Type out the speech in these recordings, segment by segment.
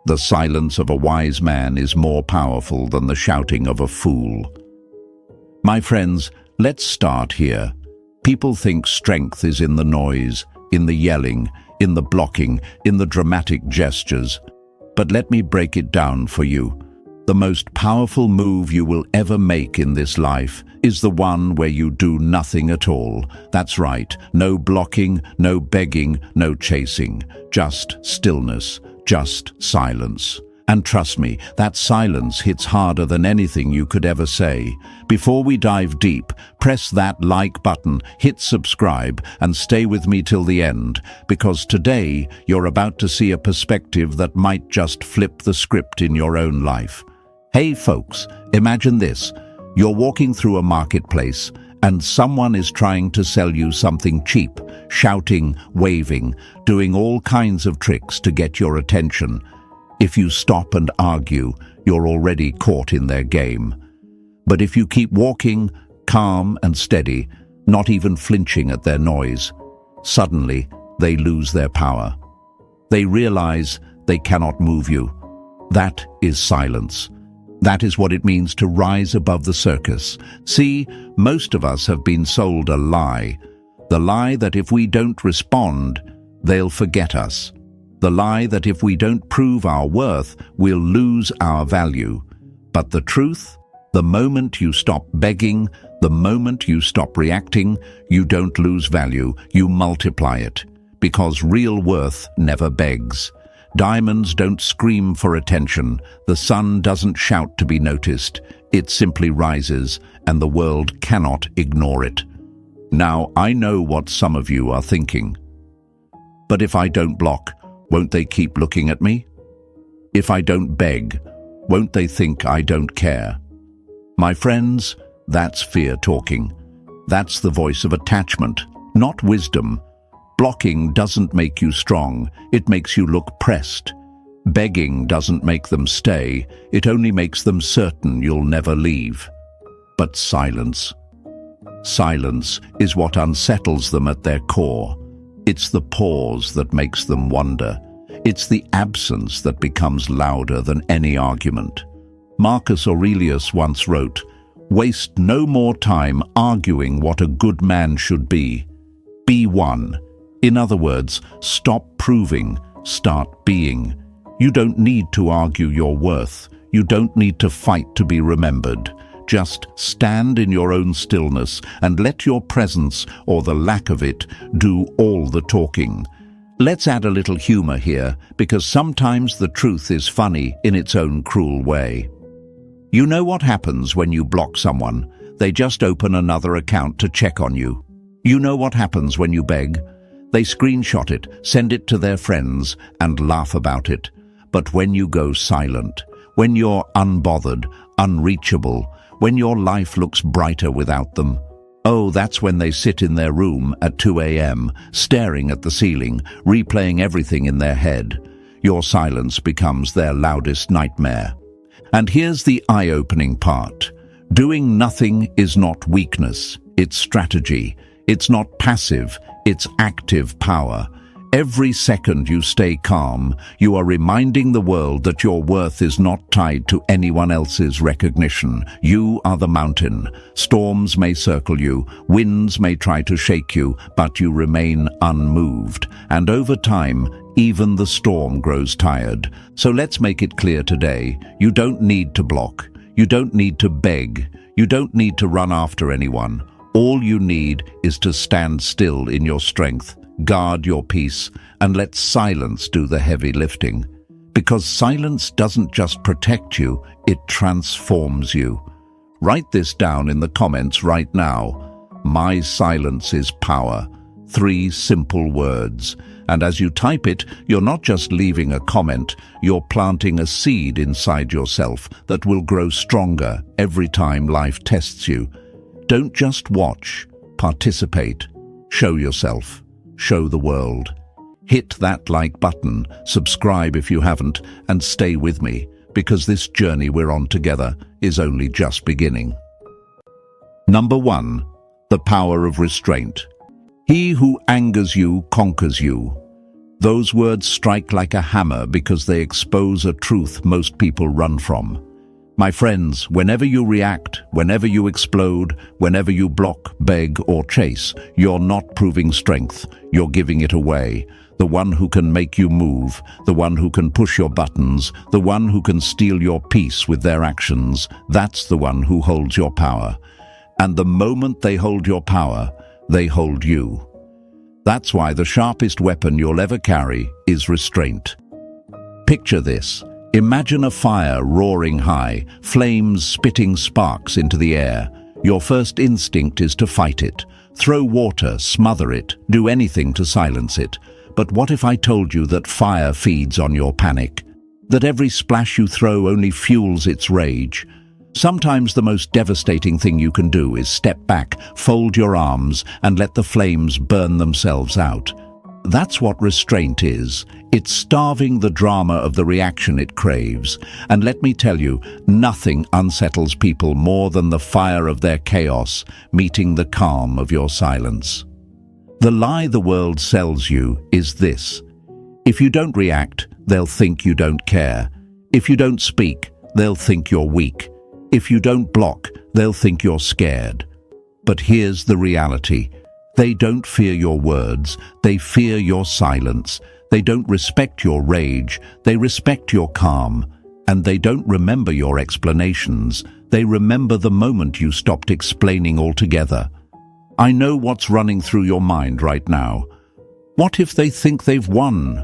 The silence of a wise man is more powerful than the shouting of a fool. My friends, let's start here. People think strength is in the noise, in the yelling, in the blocking, in the dramatic gestures. But let me break it down for you. The most powerful move you will ever make in this life is the one where you do nothing at all. That's right, no blocking, no begging, no chasing. Just stillness, just silence. And trust me, that silence hits harder than anything you could ever say. Before we dive deep, press that like button, hit subscribe, and stay with me till the end, because today you're about to see a perspective that might just flip the script in your own life. Hey folks, imagine this. You're walking through a marketplace and someone is trying to sell you something cheap, shouting, waving, doing all kinds of tricks to get your attention. If you stop and argue, you're already caught in their game. But if you keep walking, calm and steady, not even flinching at their noise, suddenly they lose their power. They realize they cannot move you. That is silence. That is what it means to rise above the circus. See, most of us have been sold a lie. The lie that if we don't respond, they'll forget us. The lie that if we don't prove our worth, we'll lose our value. But the truth, the moment you stop begging, the moment you stop reacting, you don't lose value, you multiply it. Because real worth never begs. Diamonds don't scream for attention. The sun doesn't shout to be noticed. It simply rises, and the world cannot ignore it. Now, I know what some of you are thinking. But if I don't block, won't they keep looking at me? If I don't beg, won't they think I don't care? My friends, that's fear talking. That's the voice of attachment, not wisdom. Blocking doesn't make you strong, it makes you look pressed. Begging doesn't make them stay, it only makes them certain you'll never leave. But silence. Silence is what unsettles them at their core. It's the pause that makes them wonder. It's the absence that becomes louder than any argument. Marcus Aurelius once wrote, "Waste no more time arguing what a good man should be. Be one." In other words, stop proving, start being. You don't need to argue your worth. You don't need to fight to be remembered. Just stand in your own stillness and let your presence, or the lack of it, do all the talking. Let's add a little humor here, because sometimes the truth is funny in its own cruel way. You know what happens when you block someone? They just open another account to check on you. You know what happens when you beg? They screenshot it, send it to their friends, and laugh about it. But when you go silent, when you're unbothered, unreachable, when your life looks brighter without them, oh, that's when they sit in their room at 2 a.m., staring at the ceiling, replaying everything in their head. Your silence becomes their loudest nightmare. And here's the eye-opening part. Doing nothing is not weakness, it's strategy. It's not passive, it's active power. Every second you stay calm, you are reminding the world that your worth is not tied to anyone else's recognition. You are the mountain. Storms may circle you, winds may try to shake you, but you remain unmoved. And over time, even the storm grows tired. So let's make it clear today, you don't need to block. You don't need to beg. You don't need to run after anyone. All you need is to stand still in your strength, guard your peace, and let silence do the heavy lifting. Because silence doesn't just protect you, it transforms you. Write this down in the comments right now. My silence is power. 3 simple words. And as you type it, you're not just leaving a comment, you're planting a seed inside yourself that will grow stronger every time life tests you. Don't just watch, participate, show yourself, show the world. Hit that like button, subscribe if you haven't, and stay with me, because this journey we're on together is only just beginning. Number 1, the power of restraint. He who angers you conquers you. Those words strike like a hammer because they expose a truth most people run from. My friends, whenever you react, whenever you explode, whenever you block, beg, or chase, you're not proving strength, you're giving it away. The one who can make you move, the one who can push your buttons, the one who can steal your peace with their actions, that's the one who holds your power. And the moment they hold your power, they hold you. That's why the sharpest weapon you'll ever carry is restraint. Picture this. Imagine a fire roaring high, flames spitting sparks into the air. Your first instinct is to fight it. Throw water, smother it, do anything to silence it. But what if I told you that fire feeds on your panic? That every splash you throw only fuels its rage? Sometimes the most devastating thing you can do is step back, fold your arms, and let the flames burn themselves out. That's what restraint is. It's starving the drama of the reaction it craves. And let me tell you, nothing unsettles people more than the fire of their chaos meeting the calm of your silence. The lie the world sells you is this: if you don't react, they'll think you don't care. If you don't speak, they'll think you're weak. If you don't block, they'll think you're scared. But here's the reality. They don't fear your words, they fear your silence. They don't respect your rage, they respect your calm. And they don't remember your explanations, they remember the moment you stopped explaining altogether. I know what's running through your mind right now. What if they think they've won?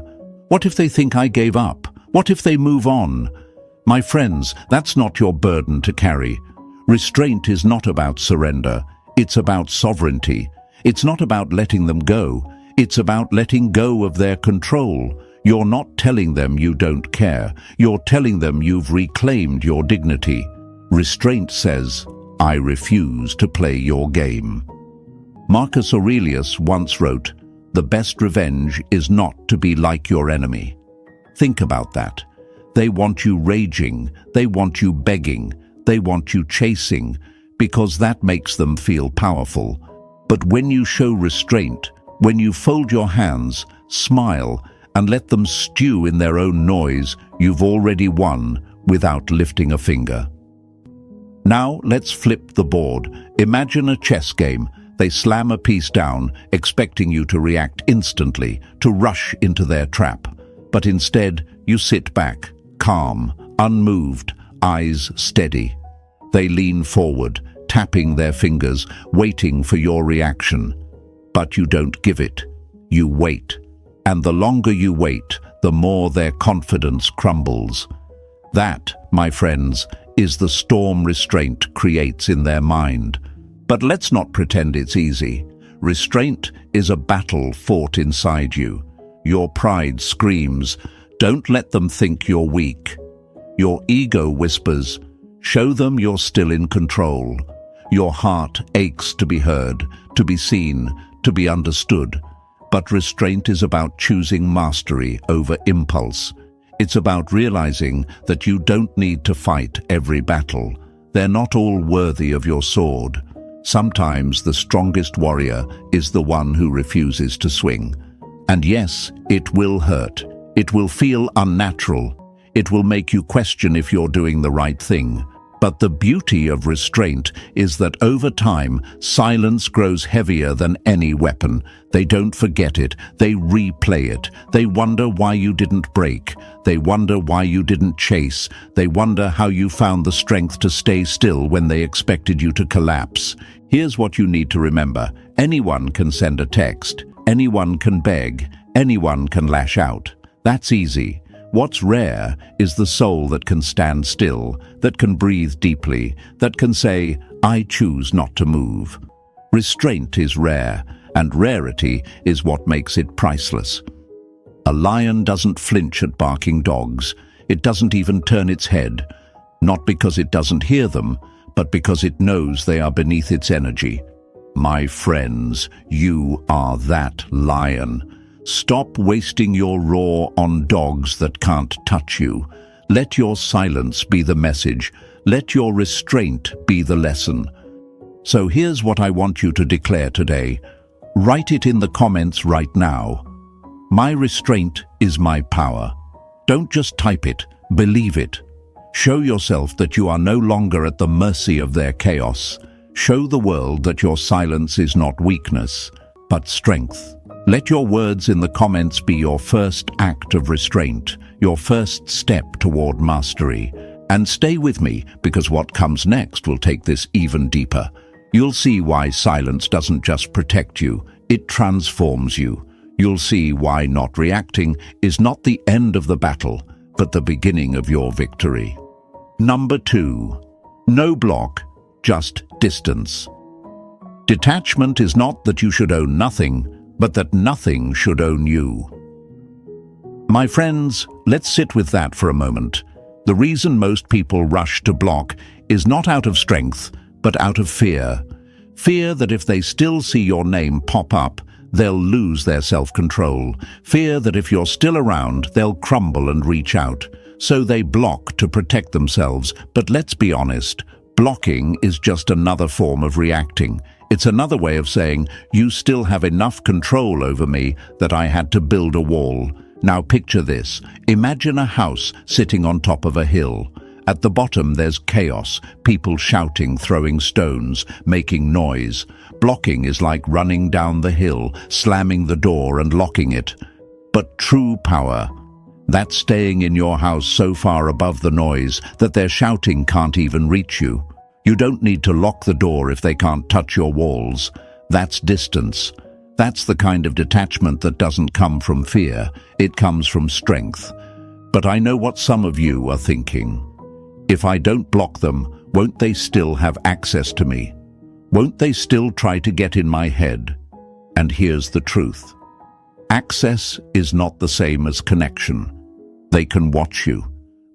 What if they think I gave up? What if they move on? My friends, that's not your burden to carry. Restraint is not about surrender. It's about sovereignty. It's not about letting them go. It's about letting go of their control. You're not telling them you don't care. You're telling them you've reclaimed your dignity. Restraint says, I refuse to play your game. Marcus Aurelius once wrote, "The best revenge is not to be like your enemy." Think about that. They want you raging, they want you begging, they want you chasing, because that makes them feel powerful. But when you show restraint, when you fold your hands, smile, and let them stew in their own noise, you've already won without lifting a finger. Now let's flip the board. Imagine a chess game. They slam a piece down, expecting you to react instantly, to rush into their trap. But instead, you sit back, calm, unmoved, eyes steady. They lean forward, tapping their fingers, waiting for your reaction. But you don't give it. You wait. And the longer you wait, the more their confidence crumbles. That, my friends, is the storm restraint creates in their mind. But let's not pretend it's easy. Restraint is a battle fought inside you. Your pride screams, don't let them think you're weak. Your ego whispers, show them you're still in control. Your heart aches to be heard, to be seen, to be understood. But restraint is about choosing mastery over impulse. It's about realizing that you don't need to fight every battle. They're not all worthy of your sword. Sometimes the strongest warrior is the one who refuses to swing. And yes, it will hurt. It will feel unnatural. It will make you question if you're doing the right thing. But the beauty of restraint is that over time, silence grows heavier than any weapon. They don't forget it. They replay it. They wonder why you didn't break. They wonder why you didn't chase. They wonder how you found the strength to stay still when they expected you to collapse. Here's what you need to remember. Anyone can send a text. Anyone can beg. Anyone can lash out. That's easy. What's rare is the soul that can stand still, that can breathe deeply, that can say, I choose not to move. Restraint is rare, and rarity is what makes it priceless. A lion doesn't flinch at barking dogs. It doesn't even turn its head, not because it doesn't hear them, but because it knows they are beneath its energy. My friends, you are that lion. Stop wasting your roar on dogs that can't touch you. Let your silence be the message. Let your restraint be the lesson. So here's what I want you to declare today. Write it in the comments right now. My restraint is my power. Don't just type it, believe it. Show yourself that you are no longer at the mercy of their chaos. Show the world that your silence is not weakness, but strength. Let your words in the comments be your first act of restraint, your first step toward mastery. And stay with me, because what comes next will take this even deeper. You'll see why silence doesn't just protect you, it transforms you. You'll see why not reacting is not the end of the battle, but the beginning of your victory. Number 2. No block, just distance. Detachment is not that you should own nothing, but that nothing should own you. My friends, let's sit with that for a moment. The reason most people rush to block is not out of strength, but out of fear. Fear that if they still see your name pop up, they'll lose their self-control. Fear that if you're still around, they'll crumble and reach out. So they block to protect themselves. But let's be honest, blocking is just another form of reacting. It's another way of saying, you still have enough control over me that I had to build a wall. Now picture this. Imagine a house sitting on top of a hill. At the bottom there's chaos, people shouting, throwing stones, making noise. Blocking is like running down the hill, slamming the door and locking it. But true power, that's staying in your house so far above the noise that their shouting can't even reach you. You don't need to lock the door if they can't touch your walls. That's distance. That's the kind of detachment that doesn't come from fear, it comes from strength. But I know what some of you are thinking. If I don't block them, won't they still have access to me? Won't they still try to get in my head? And here's the truth. Access is not the same as connection. They can watch you.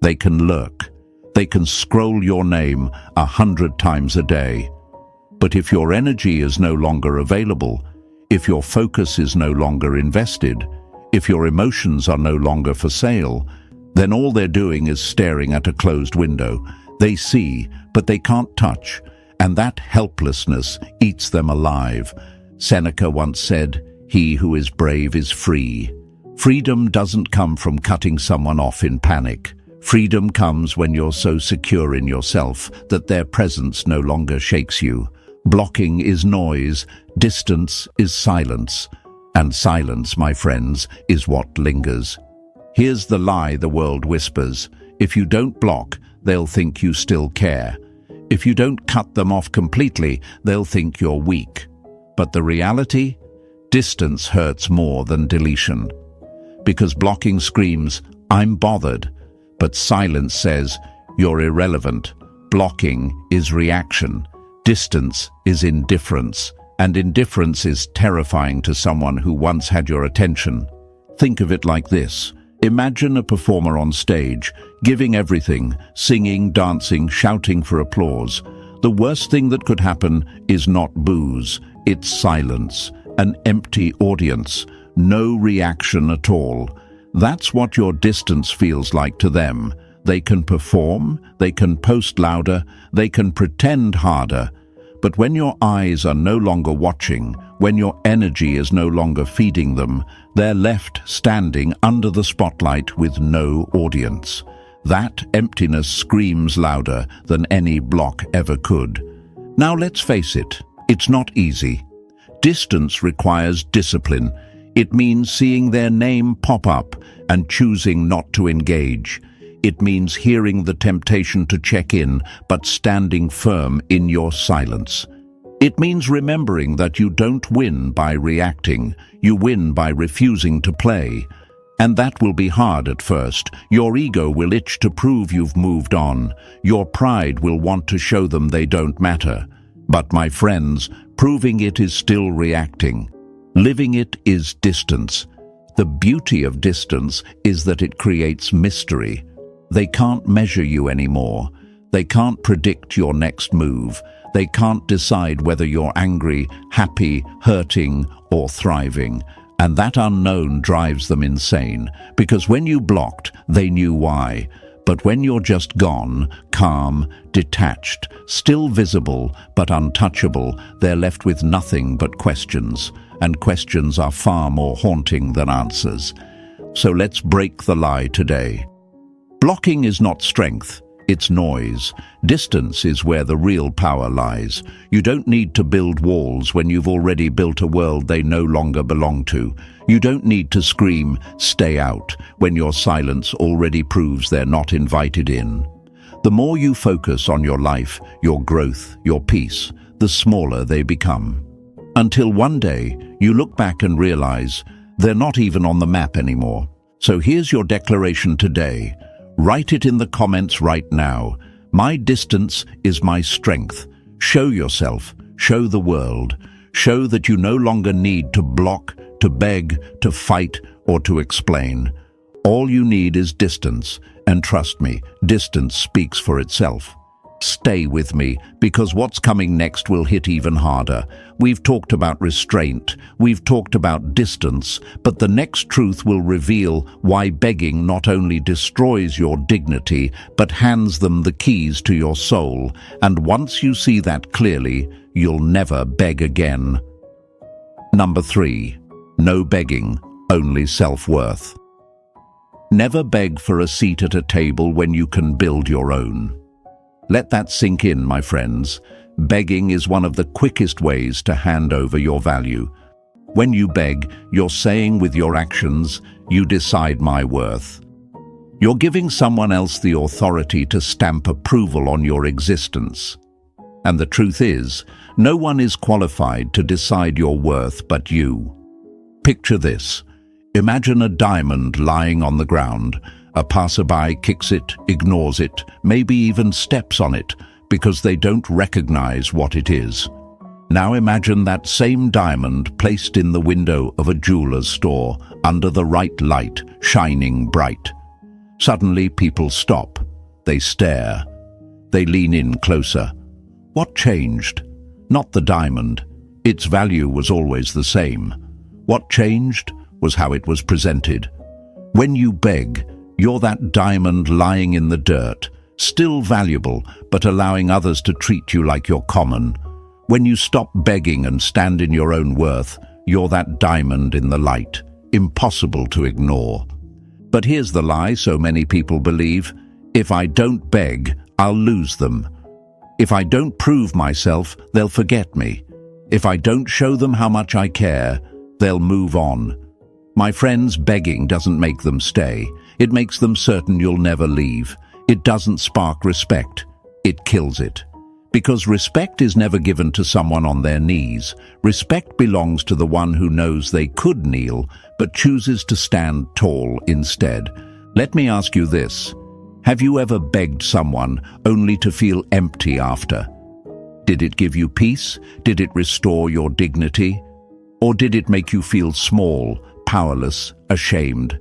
They can lurk. They can scroll your name 100 times a day. But if your energy is no longer available, if your focus is no longer invested, if your emotions are no longer for sale, then all they're doing is staring at a closed window. They see, but they can't touch, and that helplessness eats them alive. Seneca once said, "He who is brave is free." Freedom doesn't come from cutting someone off in panic. Freedom comes when you're so secure in yourself that their presence no longer shakes you. Blocking is noise, distance is silence. And silence, my friends, is what lingers. Here's the lie the world whispers. If you don't block, they'll think you still care. If you don't cut them off completely, they'll think you're weak. But the reality? Distance hurts more than deletion. Because blocking screams, "I'm bothered," but silence says, "You're irrelevant." Blocking is reaction. Distance is indifference. And indifference is terrifying to someone who once had your attention. Think of it like this. Imagine a performer on stage, giving everything, singing, dancing, shouting for applause. The worst thing that could happen is not boos, it's silence, an empty audience, no reaction at all. That's what your distance feels like to them. They can perform, they can post louder, they can pretend harder. But when your eyes are no longer watching, when your energy is no longer feeding them, they're left standing under the spotlight with no audience. That emptiness screams louder than any block ever could. Now let's face it, it's not easy. Distance requires discipline. It means seeing their name pop up and choosing not to engage. It means hearing the temptation to check in, but standing firm in your silence. It means remembering that you don't win by reacting, you win by refusing to play. And that will be hard at first. Your ego will itch to prove you've moved on. Your pride will want to show them they don't matter. But my friends, proving it is still reacting. Living it is distance. The beauty of distance is that it creates mystery. They can't measure you anymore. They can't predict your next move. They can't decide whether you're angry, happy, hurting, or thriving. And that unknown drives them insane, because when you blocked, they knew why. But when you're just gone, calm, detached, still visible but untouchable, they're left with nothing but questions, and questions are far more haunting than answers. So let's break the lie today. Blocking is not strength, it's noise. Distance is where the real power lies. You don't need to build walls when you've already built a world they no longer belong to. You don't need to scream, "Stay out," when your silence already proves they're not invited in. The more you focus on your life, your growth, your peace, the smaller they become. Until one day, you look back and realize they're not even on the map anymore. So here's your declaration today. Write it in the comments right now. My distance is my strength. Show yourself, show the world. Show that you no longer need to block, to beg, to fight, or to explain. All you need is distance, and trust me, distance speaks for itself. Stay with me, because what's coming next will hit even harder. We've talked about restraint, we've talked about distance, but the next truth will reveal why begging not only destroys your dignity, but hands them the keys to your soul. And once you see that clearly, you'll never beg again. Number 3. No begging, only self-worth. Never beg for a seat at a table when you can build your own. Let that sink in, my friends. Begging is one of the quickest ways to hand over your value. When you beg, you're saying with your actions, "You decide my worth." You're giving someone else the authority to stamp approval on your existence. And the truth is, no one is qualified to decide your worth but you. Picture this. Imagine a diamond lying on the ground. A passerby kicks it, ignores it, maybe even steps on it, because they don't recognize what it is. Now imagine that same diamond placed in the window of a jeweler's store, under the right light, shining bright. Suddenly people stop. They stare. They lean in closer. What changed? Not the diamond. Its value was always the same. What changed was how it was presented. When you beg, you're that diamond lying in the dirt, still valuable, but allowing others to treat you like you're common. When you stop begging and stand in your own worth, you're that diamond in the light, impossible to ignore. But here's the lie so many people believe. If I don't beg, I'll lose them. If I don't prove myself, they'll forget me. If I don't show them how much I care, they'll move on. My friends, begging doesn't make them stay. It makes them certain you'll never leave. It doesn't spark respect. It kills it. Because respect is never given to someone on their knees. Respect belongs to the one who knows they could kneel, but chooses to stand tall instead. Let me ask you this. Have you ever begged someone only to feel empty after? Did it give you peace? Did it restore your dignity? Or did it make you feel small, powerless, ashamed?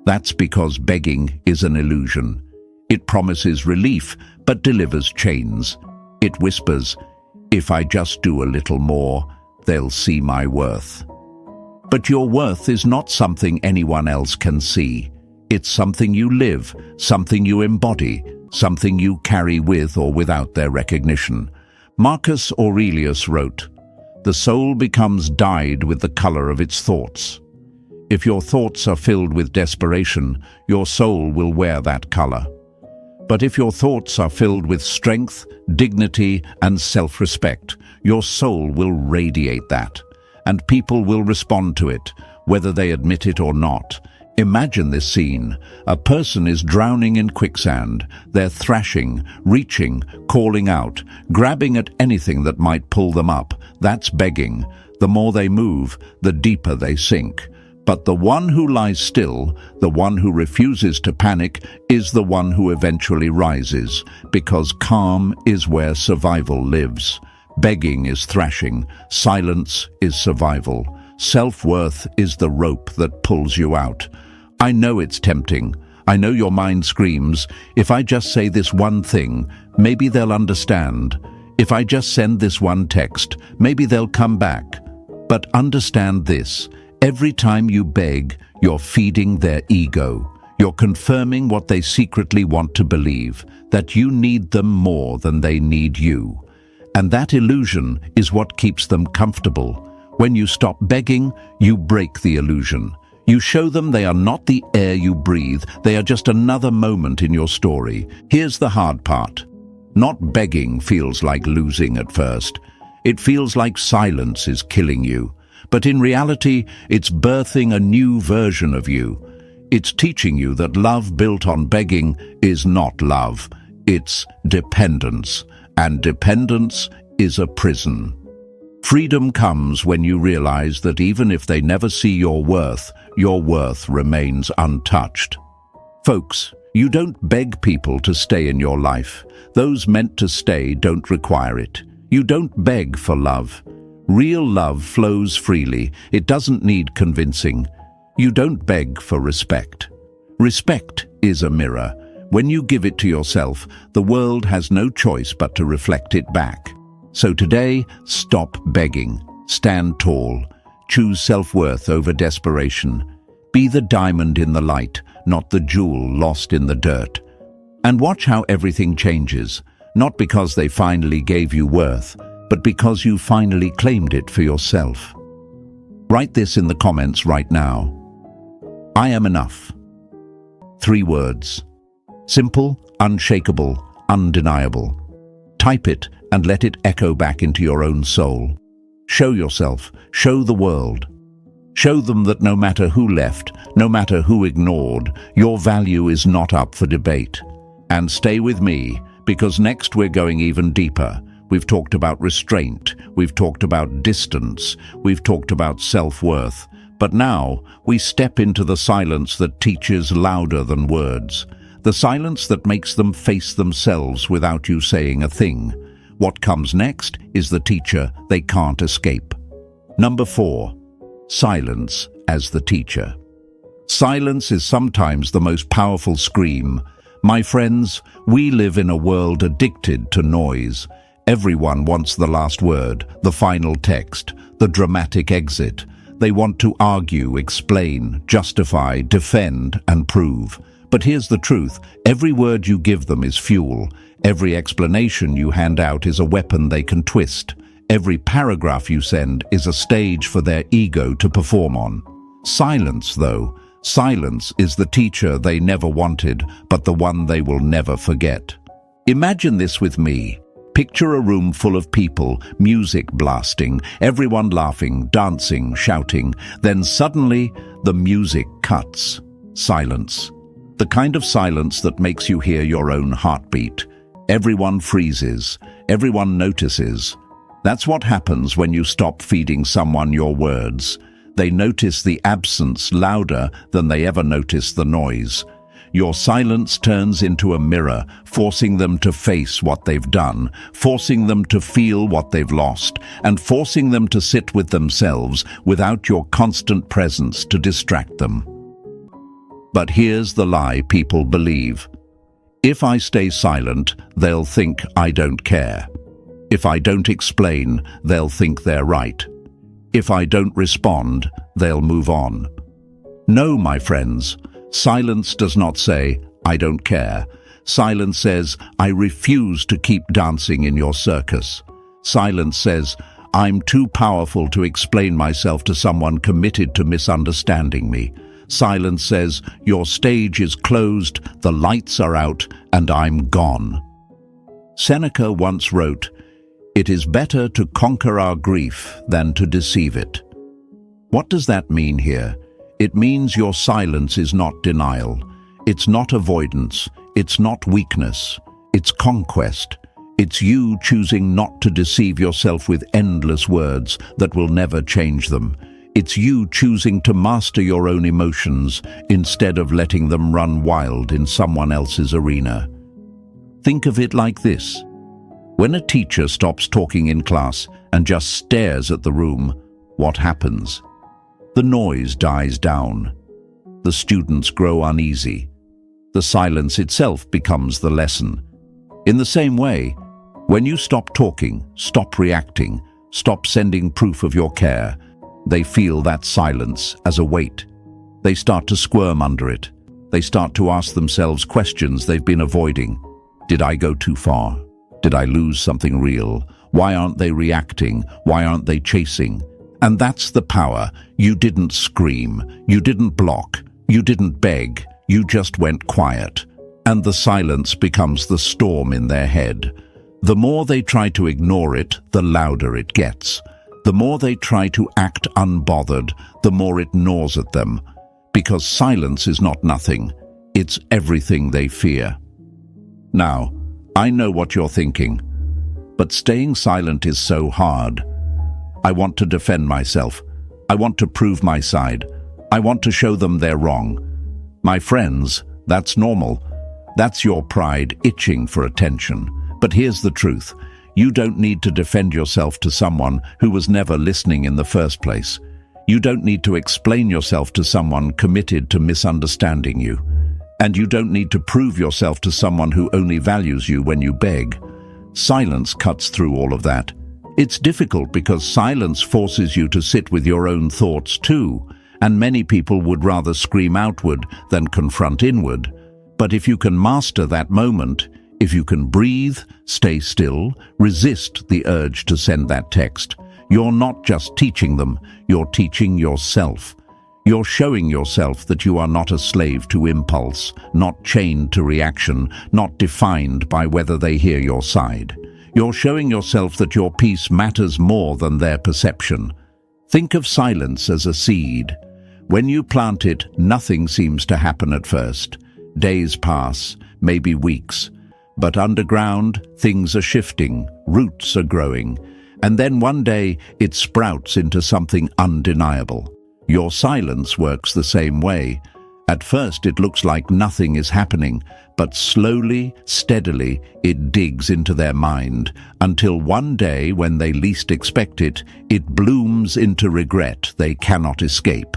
That's because begging is an illusion. It promises relief, but delivers chains. It whispers, "If I just do a little more, they'll see my worth." But your worth is not something anyone else can see. It's something you live, something you embody, something you carry with or without their recognition. Marcus Aurelius wrote, "The soul becomes dyed with the color of its thoughts." If your thoughts are filled with desperation, your soul will wear that color. But if your thoughts are filled with strength, dignity, and self-respect, your soul will radiate that, and people will respond to it, whether they admit it or not. Imagine this scene. A person is drowning in quicksand. They're thrashing, reaching, calling out, grabbing at anything that might pull them up. That's begging. The more they move, the deeper they sink. But the one who lies still, the one who refuses to panic, is the one who eventually rises, because calm is where survival lives. Begging is thrashing, silence is survival. Self-worth is the rope that pulls you out. I know it's tempting. I know your mind screams, if I just say this one thing, maybe they'll understand. If I just send this one text, maybe they'll come back. But understand this. Every time you beg, you're feeding their ego. You're confirming what they secretly want to believe, that you need them more than they need you. And that illusion is what keeps them comfortable. When you stop begging, you break the illusion. You show them they are not the air you breathe, they are just another moment in your story. Here's the hard part. Not begging feels like losing at first. It feels like silence is killing you. But in reality, it's birthing a new version of you. It's teaching you that love built on begging is not love. It's dependence. And dependence is a prison. Freedom comes when you realize that even if they never see your worth remains untouched. Folks, you don't beg people to stay in your life. Those meant to stay don't require it. You don't beg for love. Real love flows freely. It doesn't need convincing. You don't beg for respect. Respect is a mirror. When you give it to yourself, the world has no choice but to reflect it back. So today, stop begging. Stand tall. Choose self-worth over desperation. Be the diamond in the light, not the jewel lost in the dirt. And watch how everything changes, not because they finally gave you worth, but because you finally claimed it for yourself. Write this in the comments right now. I am enough. 3 words. Simple, unshakable, undeniable. Type it and let it echo back into your own soul. Show yourself, show the world. Show them that no matter who left, no matter who ignored, your value is not up for debate. And stay with me, because next we're going even deeper. We've talked about restraint, we've talked about distance, we've talked about self-worth. But now we step into the silence that teaches louder than words. The silence that makes them face themselves without you saying a thing. What comes next is the teacher they can't escape. Number 4. Silence as the teacher. Silence is sometimes the most powerful scream. My friends, we live in a world addicted to noise. Everyone wants the last word, the final text, the dramatic exit. They want to argue, explain, justify, defend, and prove. But here's the truth. Every word you give them is fuel. Every explanation you hand out is a weapon they can twist. Every paragraph you send is a stage for their ego to perform on. Silence, though. Silence is the teacher they never wanted, but the one they will never forget. Imagine this with me. Picture a room full of people, music blasting, everyone laughing, dancing, shouting. Then suddenly, the music cuts. Silence. The kind of silence that makes you hear your own heartbeat. Everyone freezes. Everyone notices. That's what happens when you stop feeding someone your words. They notice the absence louder than they ever notice the noise. Your silence turns into a mirror, forcing them to face what they've done, forcing them to feel what they've lost, and forcing them to sit with themselves without your constant presence to distract them. But here's the lie people believe. If I stay silent, they'll think I don't care. If I don't explain, they'll think they're right. If I don't respond, they'll move on. No, my friends. Silence does not say, I don't care. Silence says, I refuse to keep dancing in your circus. Silence says, I'm too powerful to explain myself to someone committed to misunderstanding me. Silence says, your stage is closed, the lights are out, and I'm gone. Seneca once wrote, it is better to conquer our grief than to deceive it. What does that mean here? It means your silence is not denial. It's not avoidance. It's not weakness. It's conquest. It's you choosing not to deceive yourself with endless words that will never change them. It's you choosing to master your own emotions instead of letting them run wild in someone else's arena. Think of it like this. When a teacher stops talking in class and just stares at the room, what happens? The noise dies down. The students grow uneasy. The silence itself becomes the lesson. In the same way, when you stop talking, stop reacting, stop sending proof of your care, they feel that silence as a weight. They start to squirm under it. They start to ask themselves questions they've been avoiding. Did I go too far? Did I lose something real? Why aren't they reacting? Why aren't they chasing? And that's the power. You didn't scream. You didn't block. You didn't beg. You just went quiet. And the silence becomes the storm in their head. The more they try to ignore it, the louder it gets. The more they try to act unbothered, the more it gnaws at them. Because silence is not nothing. It's everything they fear. Now, I know what you're thinking, but staying silent is so hard. I want to defend myself. I want to prove my side. I want to show them they're wrong. My friends, that's normal. That's your pride itching for attention. But here's the truth. You don't need to defend yourself to someone who was never listening in the first place. You don't need to explain yourself to someone committed to misunderstanding you. And you don't need to prove yourself to someone who only values you when you beg. Silence cuts through all of that. It's difficult because silence forces you to sit with your own thoughts too, and many people would rather scream outward than confront inward. But if you can master that moment, if you can breathe, stay still, resist the urge to send that text, you're not just teaching them, you're teaching yourself. You're showing yourself that you are not a slave to impulse, not chained to reaction, not defined by whether they hear your side. You're showing yourself that your peace matters more than their perception. Think of silence as a seed. When you plant it, nothing seems to happen at first. Days pass, maybe weeks. But underground, things are shifting, roots are growing, and then one day it sprouts into something undeniable. Your silence works the same way. At first it looks like nothing is happening, but slowly, steadily, it digs into their mind, until one day when they least expect it, it blooms into regret they cannot escape.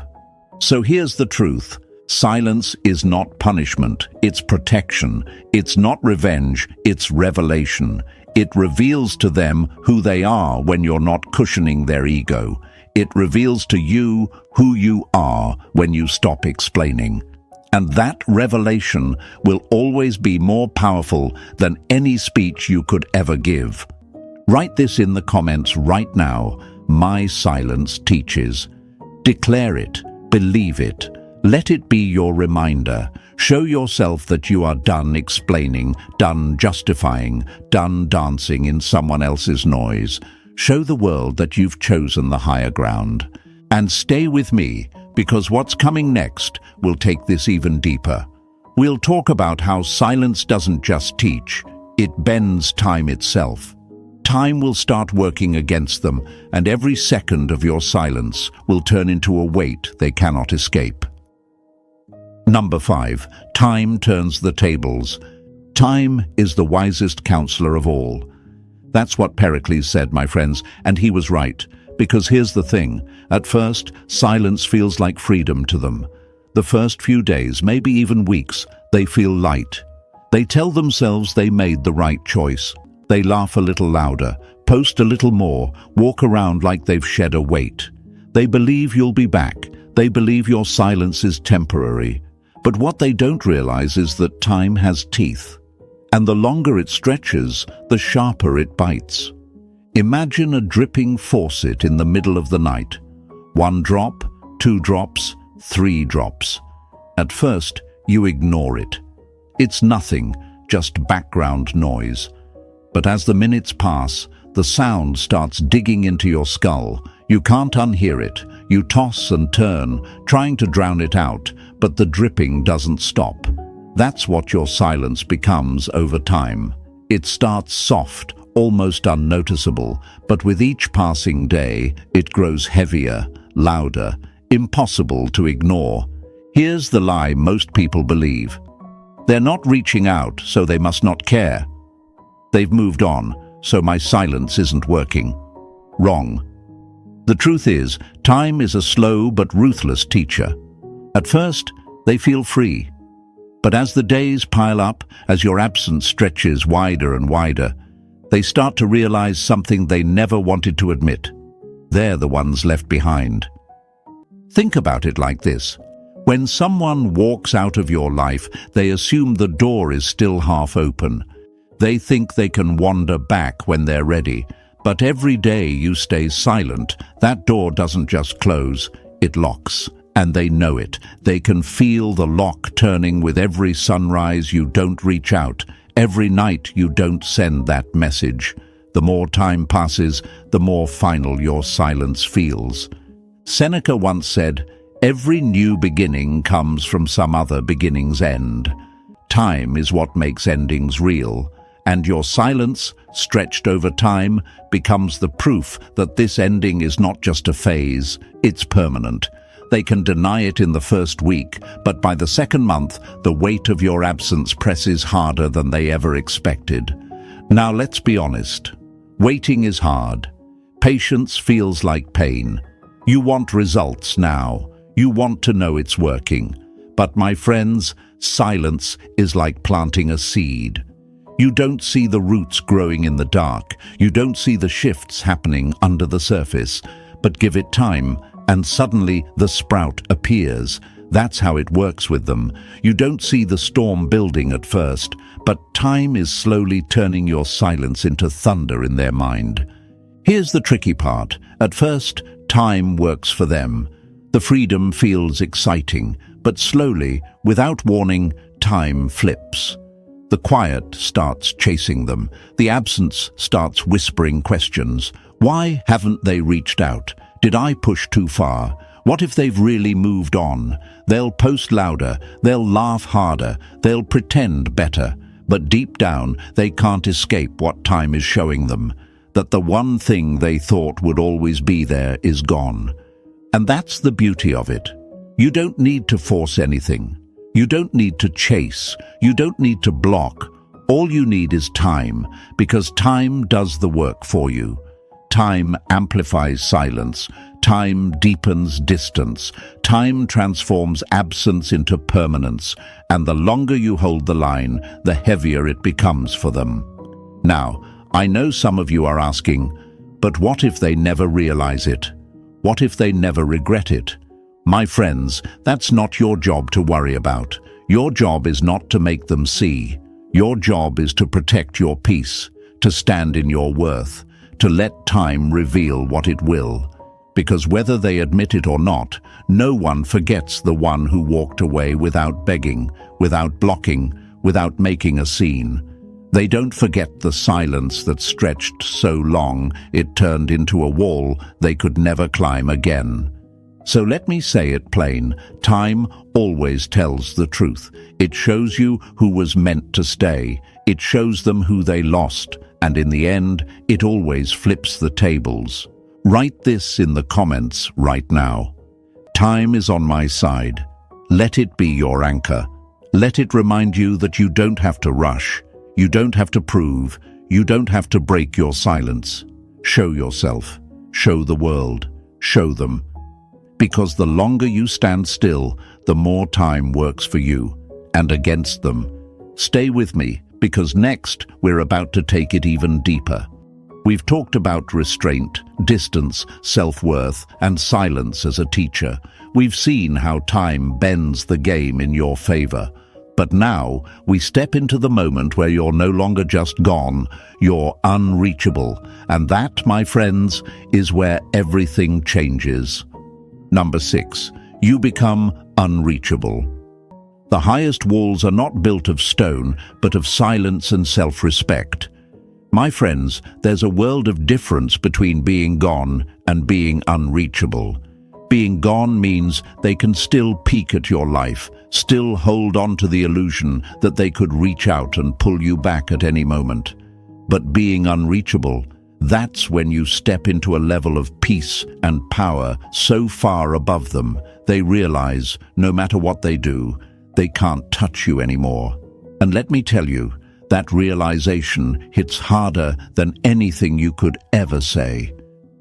So here's the truth. Silence is not punishment, it's protection. It's not revenge, it's revelation. It reveals to them who they are when you're not cushioning their ego. It reveals to you who you are when you stop explaining. And that revelation will always be more powerful than any speech you could ever give. Write this in the comments right now. My silence teaches. Declare it. Believe it. Let it be your reminder. Show yourself that you are done explaining, done justifying, done dancing in someone else's noise. Show the world that you've chosen the higher ground. And stay with me, because what's coming next will take this even deeper. We'll talk about how silence doesn't just teach, it bends time itself. Time will start working against them, and every second of your silence will turn into a weight they cannot escape. Number 5. Time turns the tables. Time is the wisest counselor of all. That's what Pericles said, my friends, and he was right. Because here's the thing. At first, silence feels like freedom to them. The first few days, maybe even weeks, they feel light. They tell themselves they made the right choice. They laugh a little louder, post a little more, walk around like they've shed a weight. They believe you'll be back. They believe your silence is temporary. But what they don't realize is that time has teeth. And the longer it stretches, the sharper it bites. Imagine a dripping faucet in the middle of the night. 1 drop, 2 drops, 3 drops. At first, you ignore it. It's nothing, just background noise. But as the minutes pass, the sound starts digging into your skull. You can't unhear it. You toss and turn, trying to drown it out, but the dripping doesn't stop. That's what your silence becomes over time. It starts soft, almost unnoticeable, but with each passing day, it grows heavier, louder, impossible to ignore. Here's the lie most people believe. They're not reaching out, so they must not care. They've moved on, so my silence isn't working. Wrong. The truth is, time is a slow but ruthless teacher. At first, they feel free. But as the days pile up, as your absence stretches wider and wider, they start to realize something they never wanted to admit. They're the ones left behind. Think about it like this. When someone walks out of your life, they assume the door is still half open. They think they can wander back when they're ready. But every day you stay silent, that door doesn't just close, it locks. And they know it. They can feel the lock turning with every sunrise you don't reach out, every night you don't send that message. The more time passes, the more final your silence feels. Seneca once said, "Every new beginning comes from some other beginning's end." Time is what makes endings real, and your silence, stretched over time, becomes the proof that this ending is not just a phase, it's permanent. They can deny it in the first week, but by the second month, the weight of your absence presses harder than they ever expected. Now let's be honest. Waiting is hard. Patience feels like pain. You want results now. You want to know it's working. But my friends, silence is like planting a seed. You don't see the roots growing in the dark. You don't see the shifts happening under the surface. But give it time, and suddenly the sprout appears. That's how it works with them. You don't see the storm building at first, but time is slowly turning your silence into thunder in their mind. Here's the tricky part. At first, time works for them. The freedom feels exciting, but slowly, without warning, time flips. The quiet starts chasing them. The absence starts whispering questions. Why haven't they reached out? Did I push too far? What if they've really moved on? They'll post louder, they'll laugh harder, they'll pretend better. But deep down, they can't escape what time is showing them. That the one thing they thought would always be there is gone. And that's the beauty of it. You don't need to force anything. You don't need to chase. You don't need to block. All you need is time, because time does the work for you. Time amplifies silence. Time deepens distance. Time transforms absence into permanence. And the longer you hold the line, the heavier it becomes for them. Now, I know some of you are asking, but what if they never realize it? What if they never regret it? My friends, that's not your job to worry about. Your job is not to make them see. Your job is to protect your peace, to stand in your worth, to let time reveal what it will. Because whether they admit it or not, no one forgets the one who walked away without begging, without blocking, without making a scene. They don't forget the silence that stretched so long it turned into a wall they could never climb again. So let me say it plain, time always tells the truth. It shows you who was meant to stay. It shows them who they lost, and in the end, it always flips the tables. Write this in the comments right now. Time is on my side. Let it be your anchor. Let it remind you that you don't have to rush. You don't have to prove. You don't have to break your silence. Show yourself. Show the world. Show them. Because the longer you stand still, the more time works for you and against them. Stay with me, because next we're about to take it even deeper. We've talked about restraint, distance, self-worth, and silence as a teacher. We've seen how time bends the game in your favor. But now we step into the moment where you're no longer just gone, you're unreachable. And that, my friends, is where everything changes. Number 6, you become unreachable. The highest walls are not built of stone, but of silence and self-respect. My friends, there's a world of difference between being gone and being unreachable. Being gone means they can still peek at your life, still hold on to the illusion that they could reach out and pull you back at any moment. But being unreachable, that's when you step into a level of peace and power so far above them, they realize, no matter what they do, they can't touch you anymore. And let me tell you, that realization hits harder than anything you could ever say.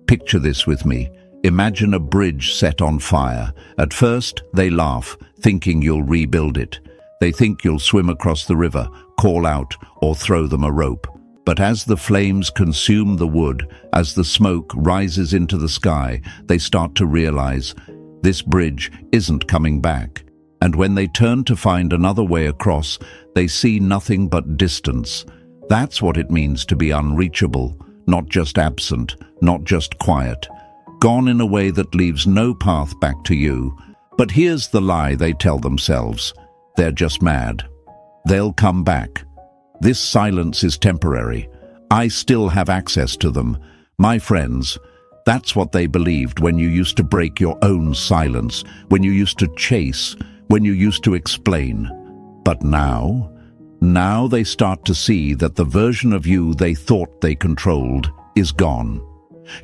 Picture this with me. Imagine a bridge set on fire. At first, they laugh, thinking you'll rebuild it. They think you'll swim across the river, call out, or throw them a rope. But as the flames consume the wood, as the smoke rises into the sky, they start to realize this bridge isn't coming back. and when they turn to find another way across, they see nothing but distance. That's what it means to be unreachable, not just absent, not just quiet. Gone in a way that leaves no path back to you. But here's the lie they tell themselves. They're just mad. They'll come back. This silence is temporary. I still have access to them. My friends, that's what they believed when you used to break your own silence, when you used to chase, when you used to explain. But now they start to see that the version of you they thought they controlled is gone.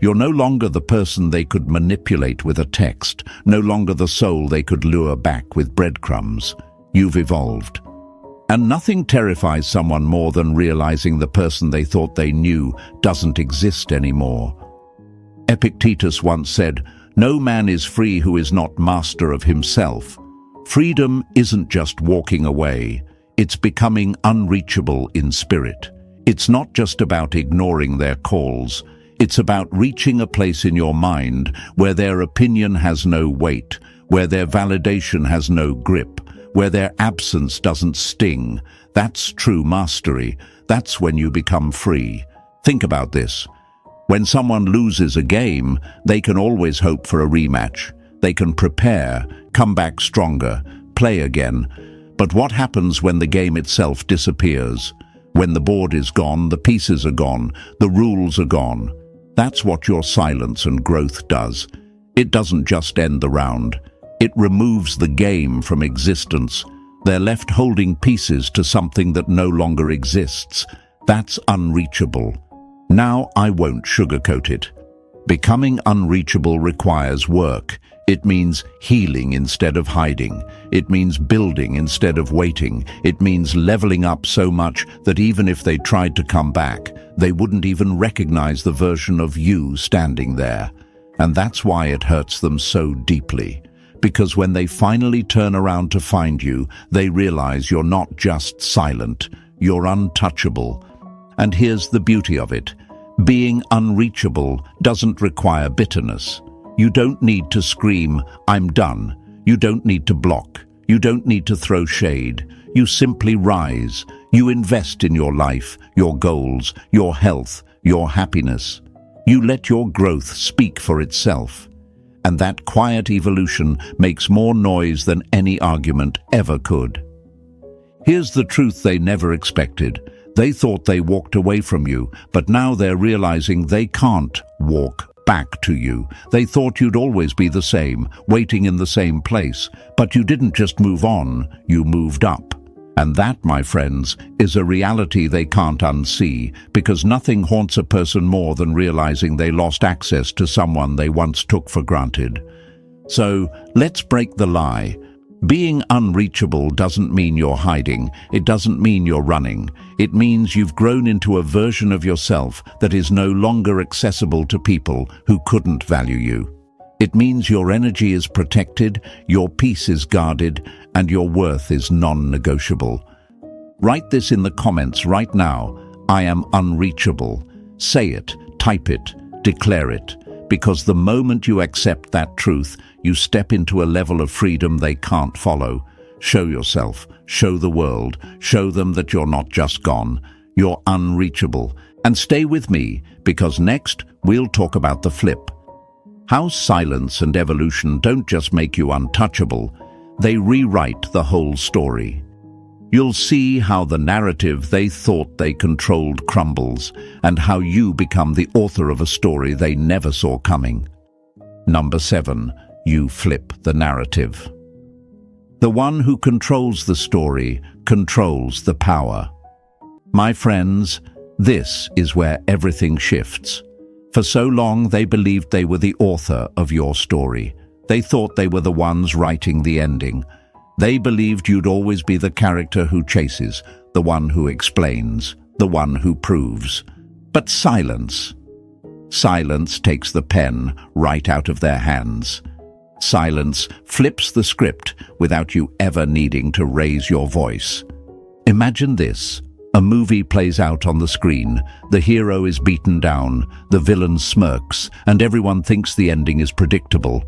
You're no longer the person they could manipulate with a text, no longer the soul they could lure back with breadcrumbs. You've evolved. And nothing terrifies someone more than realizing the person they thought they knew doesn't exist anymore. Epictetus once said, "No man is free who is not master of himself." Freedom isn't just walking away, it's becoming unreachable in spirit. It's not just about ignoring their calls. It's about reaching a place in your mind where their opinion has no weight, where their validation has no grip, where their absence doesn't sting. That's true mastery. That's when you become free. Think about this. When someone loses a game, they can always hope for a rematch. They can prepare, come back stronger, play again. But what happens when the game itself disappears? When the board is gone, the pieces are gone, the rules are gone. That's what your silence and growth does. It doesn't just end the round. It removes the game from existence. They're left holding pieces to something that no longer exists. That's unreachable. Now I won't sugarcoat it. Becoming unreachable requires work. It means healing instead of hiding. It means building instead of waiting. It means leveling up so much that even if they tried to come back, they wouldn't even recognize the version of you standing there. And that's why it hurts them so deeply. Because when they finally turn around to find you, they realize you're not just silent, you're untouchable. And here's the beauty of it. Being unreachable doesn't require bitterness. You don't need to scream, "I'm done." You don't need to block. You don't need to throw shade. You simply rise. You invest in your life, your goals, your health, your happiness. You let your growth speak for itself. And that quiet evolution makes more noise than any argument ever could. Here's the truth they never expected. They thought they walked away from you, but now they're realizing they can't walk back to you. They thought you'd always be the same, waiting in the same place. But you didn't just move on, you moved up. And that, my friends, is a reality they can't unsee, because nothing haunts a person more than realizing they lost access to someone they once took for granted. So, let's break the lie. Being unreachable doesn't mean you're hiding. It doesn't mean you're running. It means you've grown into a version of yourself that is no longer accessible to people who couldn't value you. It means your energy is protected, your peace is guarded, and your worth is non-negotiable. Write this in the comments right now. I am unreachable. Say it, type it, declare it. Because the moment you accept that truth, you step into a level of freedom they can't follow. Show yourself, show the world, show them that you're not just gone, you're unreachable. And stay with me, because next we'll talk about the flip. How silence and evolution don't just make you untouchable, they rewrite the whole story. You'll see how the narrative they thought they controlled crumbles, and how you become the author of a story they never saw coming. Number 7. You flip the narrative. The one who controls the story controls the power. My friends, this is where everything shifts. For so long they believed they were the author of your story. They thought they were the ones writing the ending. They believed you'd always be the character who chases, the one who explains, the one who proves. But silence. Silence takes the pen right out of their hands. Silence flips the script without you ever needing to raise your voice. Imagine this. A movie plays out on the screen. The hero is beaten down, the villain smirks, and everyone thinks the ending is predictable.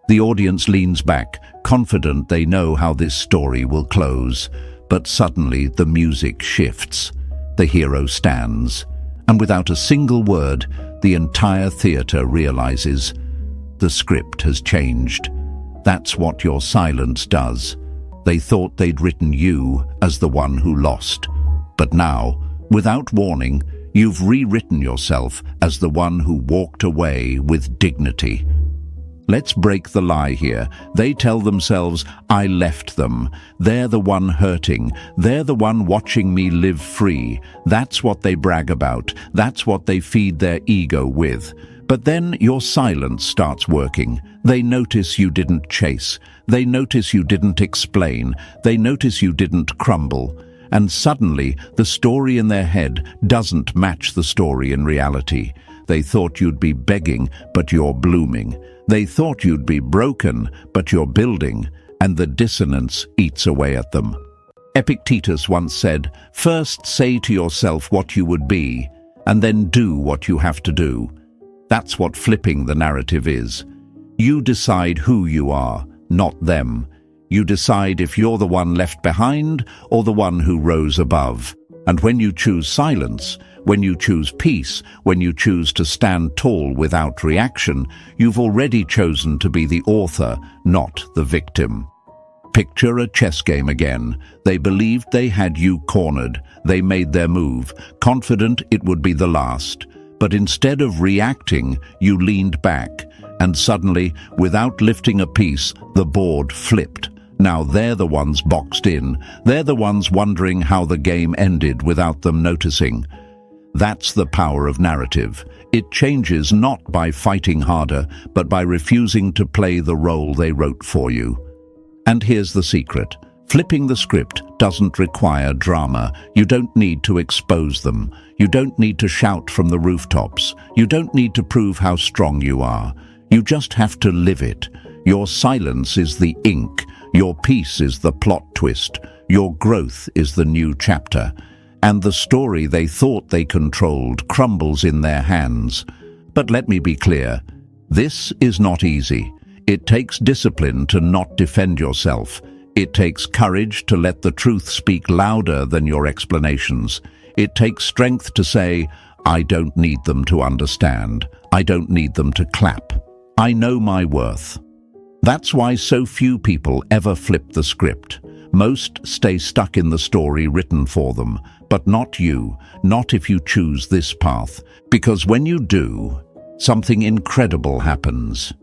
The audience leans back, confident they know how this story will close. But suddenly the music shifts. The hero stands, and without a single word, the entire theater realizes the script has changed. That's what your silence does. They thought they'd written you as the one who lost. But now, without warning, you've rewritten yourself as the one who walked away with dignity. Let's break the lie here. They tell themselves, I left them. They're the one hurting. They're the one watching me live free. That's what they brag about. That's what they feed their ego with. But then your silence starts working. They notice you didn't chase. They notice you didn't explain. They notice you didn't crumble. And suddenly, the story in their head doesn't match the story in reality. They thought you'd be begging, but you're blooming. They thought you'd be broken, but you're building, and the dissonance eats away at them. Epictetus once said, "First say to yourself what you would be, and then do what you have to do." That's what flipping the narrative is. You decide who you are, not them. You decide if you're the one left behind or the one who rose above. And when you choose silence, when you choose peace, when you choose to stand tall without reaction, you've already chosen to be the author, not the victim. Picture a chess game again. They believed they had you cornered. They made their move, confident it would be the last. But instead of reacting, you leaned back, and suddenly, without lifting a piece, the board flipped. Now they're the ones boxed in. They're the ones wondering how the game ended without them noticing. That's the power of narrative. It changes not by fighting harder, but by refusing to play the role they wrote for you. And here's the secret. Flipping the script doesn't require drama. You don't need to expose them. You don't need to shout from the rooftops. You don't need to prove how strong you are. You just have to live it. Your silence is the ink. Your peace is the plot twist. Your growth is the new chapter. And the story they thought they controlled crumbles in their hands. But let me be clear. This is not easy. It takes discipline to not defend yourself. It takes courage to let the truth speak louder than your explanations. It takes strength to say, I don't need them to understand. I don't need them to clap. I know my worth. That's why so few people ever flip the script. Most stay stuck in the story written for them, but not you, not if you choose this path. Because when you do, something incredible happens.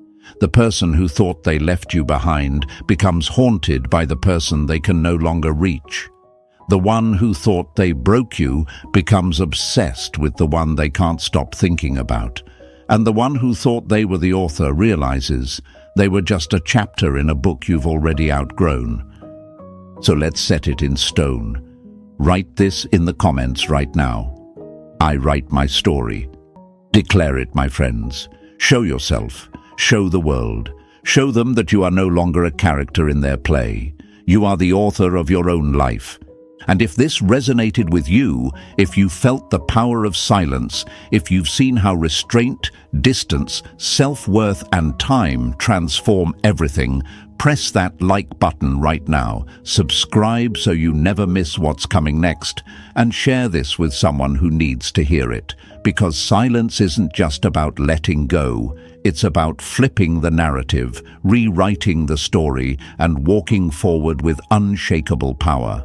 The person who thought they left you behind becomes haunted by the person they can no longer reach. The one who thought they broke you becomes obsessed with the one they can't stop thinking about. And the one who thought they were the author realizes they were just a chapter in a book you've already outgrown. So let's set it in stone. Write this in the comments right now. I write my story. Declare it, my friends. Show yourself. Show the world. Show them that you are no longer a character in their play. You are the author of your own life. And if this resonated with you, if you felt the power of silence, if you've seen how restraint, distance, self-worth and time transform everything, press that like button right now, subscribe so you never miss what's coming next, and share this with someone who needs to hear it. Because silence isn't just about letting go, it's about flipping the narrative, rewriting the story, and walking forward with unshakable power.